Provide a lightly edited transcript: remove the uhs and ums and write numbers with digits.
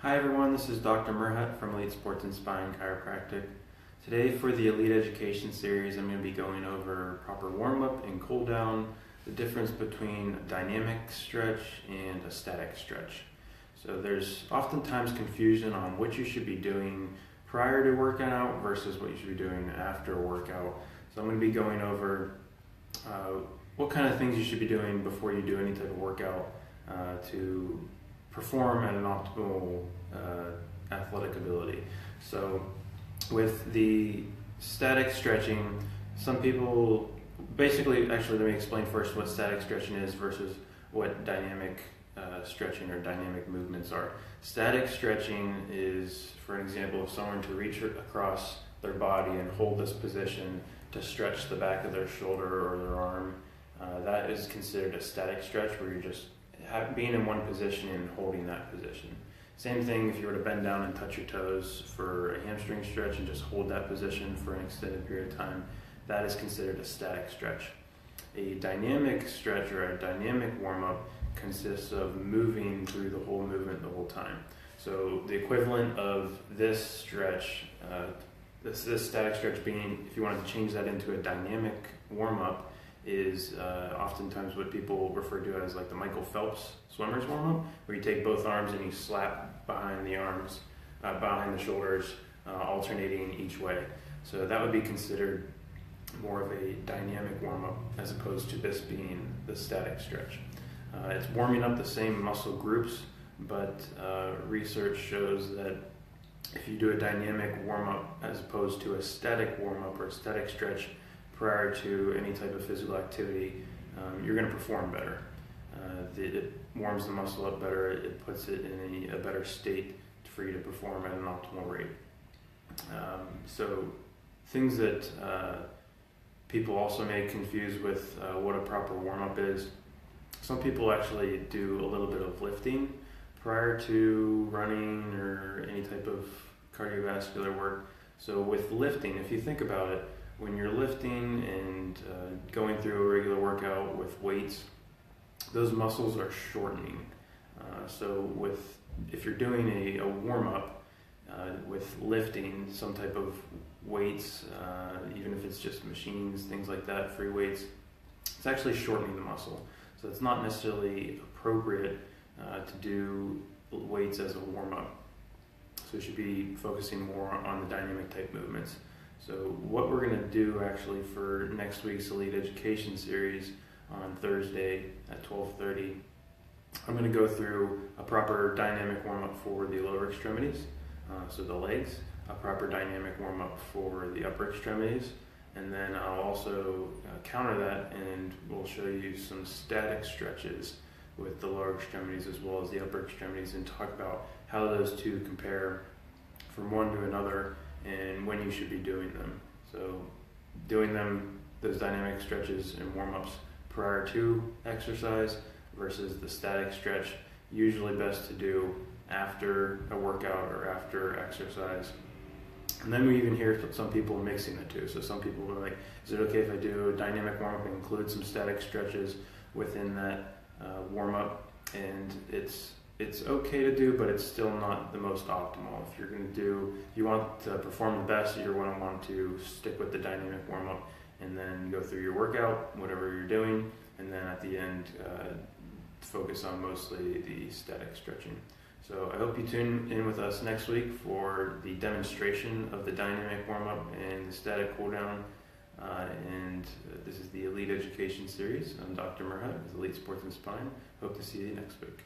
Hi everyone, this is Dr. Merhaut from Elite Sports and Spine Chiropractic. Today for the Elite Education series, I'm going to be going over proper warm-up and cool-down, the difference between a dynamic stretch and a static stretch. So there's oftentimes confusion on what you should be doing prior to working out versus what you should be doing after a workout. So I'm going to be going over what kind of things you should be doing before you do any type of workout to perform at an optimal athletic ability. So with the static stretching, some people actually let me explain first what static stretching is versus what dynamic stretching or dynamic movements are. Static stretching is, for an example, of someone to reach across their body and hold this position to stretch the back of their shoulder or their arm. That is considered a static stretch, where you're just being in one position and holding that position. Same thing if you were to bend down and touch your toes for a hamstring stretch and just hold that position for an extended period of time. That is considered a static stretch. A dynamic stretch or a dynamic warm-up consists of moving through the whole movement the whole time. So the equivalent of this stretch, this static stretch being, if you wanted to change that into a dynamic warm-up, is oftentimes what people refer to as like the Michael Phelps swimmer's warm-up, where you take both arms and you slap behind the arms, behind the shoulders, alternating each way. So that would be considered more of a dynamic warm-up as opposed to this being the static stretch. It's warming up the same muscle groups, but research shows that if you do a dynamic warm-up as opposed to a static warm-up or a static stretch prior to any type of physical activity, you're going to perform better. It warms the muscle up better, it puts it in a better state for you to perform at an optimal rate. So things that people also may confuse with what a proper warm-up is. Some people actually do a little bit of lifting prior to running or any type of cardiovascular work. So with lifting, if you think about it, when you're lifting and going through a regular workout with weights, those muscles are shortening. So if you're doing a warm-up with lifting some type of weights, even if it's just machines, things like that, free weights, it's actually shortening the muscle. So it's not necessarily appropriate to do weights as a warm-up. So you should be focusing more on the dynamic type movements. So what we're going to do actually for next week's Elite Education series on Thursday at 12:30, I'm going to go through a proper dynamic warm-up for the lower extremities, so the legs, a proper dynamic warm-up for the upper extremities, and then I'll also counter that and we'll show you some static stretches with the lower extremities as well as the upper extremities, and talk about how those two compare from one to another and when you should be doing them. So doing them, those dynamic stretches and warm-ups prior to exercise versus the static stretch, usually best to do after a workout or after exercise. And then we even hear some people mixing the two. So some people are like, is it okay if I do a dynamic warm-up and include some static stretches within that warm-up? And it's okay to do, but it's still not the most optimal. If you want to perform the best, you're going to want to stick with the dynamic warm-up and then go through your workout, whatever you're doing, and then at the end, focus on mostly the static stretching. So I hope you tune in with us next week for the demonstration of the dynamic warm-up and the static cool-down. This is the Elite Education series. I'm Dr. Merhaut with Elite Sports and Spine. Hope to see you next week.